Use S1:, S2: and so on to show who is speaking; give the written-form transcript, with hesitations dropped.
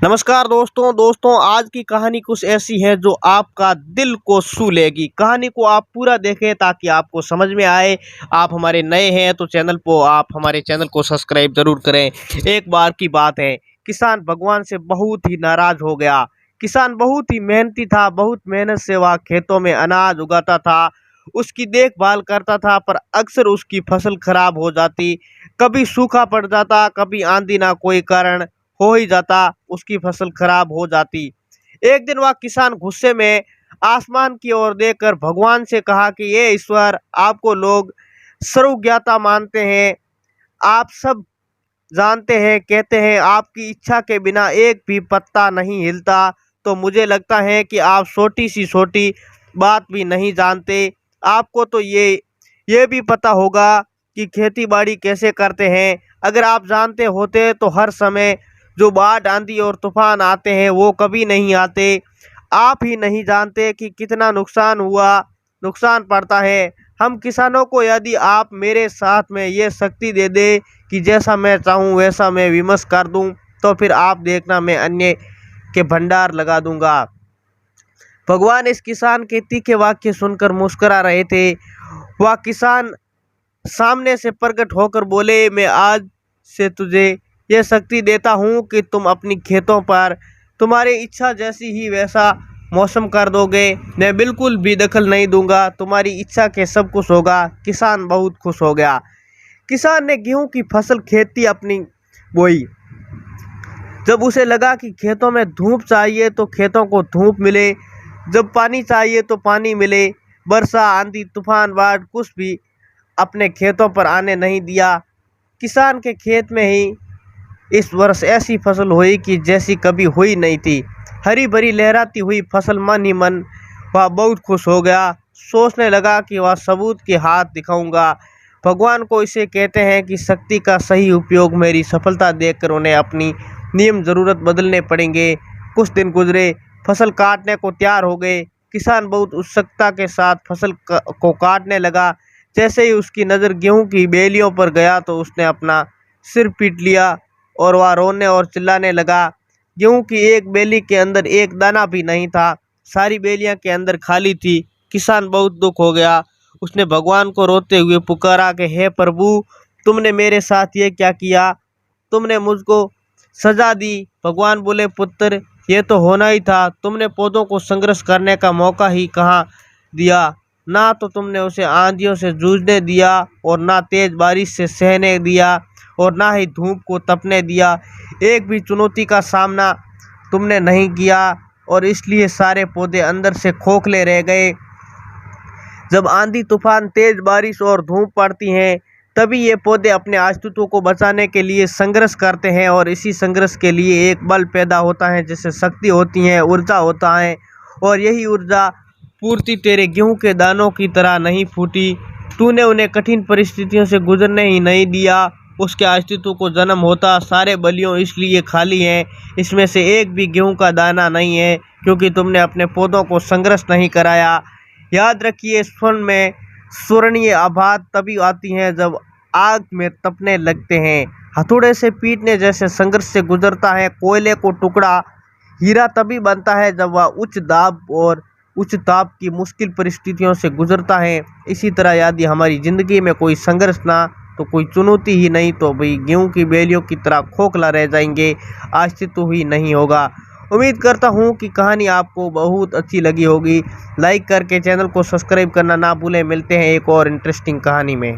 S1: नमस्कार दोस्तों आज की कहानी कुछ ऐसी है जो आपका दिल को छू लेगी। कहानी को आप पूरा देखें ताकि आपको समझ में आए। आप हमारे नए हैं तो आप हमारे चैनल को सब्सक्राइब जरूर करें। एक बार की बात है, किसान भगवान से बहुत ही नाराज हो गया। किसान बहुत ही मेहनती था, बहुत मेहनत से वह खेतों में अनाज उगाता था, उसकी देखभाल करता था, पर अक्सर उसकी फसल खराब हो जाती। कभी सूखा पड़ जाता, कभी आंधी ना कोई कारण हो ही जाता, उसकी फसल खराब हो जाती। एक दिन वह किसान गुस्से में आसमान की ओर देखकर भगवान से कहा कि ये ईश्वर, आपको लोग सर्वज्ञाता मानते हैं, आप सब जानते हैं, कहते हैं आपकी इच्छा के बिना एक भी पत्ता नहीं हिलता, तो मुझे लगता है कि आप छोटी सी छोटी बात भी नहीं जानते। आपको तो ये भी पता होगा कि खेती बाड़ी कैसे करते हैं। अगर आप जानते होते तो हर समय जो बाढ़ आंधी और तूफान आते हैं वो कभी नहीं आते। आप ही नहीं जानते कि कितना नुकसान पड़ता है हम किसानों को। यदि आप मेरे साथ में ये शक्ति दे दे कि जैसा मैं चाहूँ वैसा मैं विमर्श कर दूँ, तो फिर आप देखना मैं अन्य के भंडार लगा दूंगा। भगवान इस किसान के तीखे वाक्य सुनकर मुस्कुरा रहे थे। वह किसान सामने से प्रकट होकर बोले, मैं आज से तुझे यह शक्ति देता हूँ कि तुम अपनी खेतों पर तुम्हारी इच्छा जैसी ही वैसा मौसम कर दोगे। मैं बिल्कुल भी दखल नहीं दूंगा, तुम्हारी इच्छा के सब कुछ होगा। किसान बहुत खुश हो गया। किसान ने गेहूं की फसल खेती अपनी बोई। जब उसे लगा कि खेतों में धूप चाहिए तो खेतों को धूप मिले, जब पानी चाहिए तो पानी मिले। वर्षा आंधी तूफान बाढ़ कुछ भी अपने खेतों पर आने नहीं दिया। किसान के खेत में ही इस वर्ष ऐसी फसल हुई कि जैसी कभी हुई नहीं थी। हरी भरी लहराती हुई फसल, मन ही मन वह बहुत खुश हो गया। सोचने लगा कि वह सबूत के हाथ दिखाऊंगा भगवान को। इसे कहते हैं कि शक्ति का सही उपयोग। मेरी सफलता देखकर उन्हें अपनी नियम ज़रूरत बदलने पड़ेंगे। कुछ दिन गुजरे, फसल काटने को तैयार हो गए। किसान बहुत उत्सुकता के साथ फसल को काटने लगा। जैसे ही उसकी नज़र गेहूं की बेलियों पर गया तो उसने अपना सिर पीट लिया और वह रोने और चिल्लाने लगा। गेहूं की एक बेली के अंदर एक दाना भी नहीं था, सारी बेलियां के अंदर खाली थी। किसान बहुत दुख हो गया। उसने भगवान को रोते हुए पुकारा कि हे प्रभु, तुमने मेरे साथ ये क्या किया? तुमने मुझको सजा दी। भगवान बोले, पुत्र, ये तो होना ही था। तुमने पौधों को संघर्ष करने का मौका ही कहाँ दिया। ना तो तुमने उसे आंधियों से जूझने दिया और ना तेज बारिश से सहने दिया और ना ही धूप को तपने दिया। एक भी चुनौती का सामना तुमने नहीं किया और इसलिए सारे पौधे अंदर से खोखले रह गए। जब आंधी तूफान तेज बारिश और धूप पड़ती हैं तभी ये पौधे अपने अस्तित्व को बचाने के लिए संघर्ष करते हैं और इसी संघर्ष के लिए एक बल पैदा होता है जिससे शक्ति होती है, ऊर्जा होता है। और यही ऊर्जा पूर्ति तेरे गेहूं के दानों की तरह नहीं फूटी। तूने उन्हें कठिन परिस्थितियों से गुजरने ही नहीं दिया, उसके अस्तित्व को जन्म होता। सारे बलियों इसलिए खाली हैं, इसमें से एक भी गेहूं का दाना नहीं है, क्योंकि तुमने अपने पौधों को संघर्ष नहीं कराया। याद रखिए, स्वर्ण में स्वर्णीय आभात तभी आती हैं जब आग में तपने लगते हैं। हथौड़े से पीटने जैसे संघर्ष से गुजरता है। कोयले को टुकड़ा हीरा तभी बनता है जब वह उच्च दाब और उच्च ताप की मुश्किल परिस्थितियों से गुजरता है। इसी तरह यदि हमारी ज़िंदगी में कोई संघर्ष ना, तो कोई चुनौती ही नहीं, तो भाई गेहूं की बेलियों की तरह खोखला रह जाएंगे, अस्तित्व ही नहीं होगा। उम्मीद करता हूं कि कहानी आपको बहुत अच्छी लगी होगी। लाइक करके चैनल को सब्सक्राइब करना ना भूलें। मिलते हैं एक और इंटरेस्टिंग कहानी में।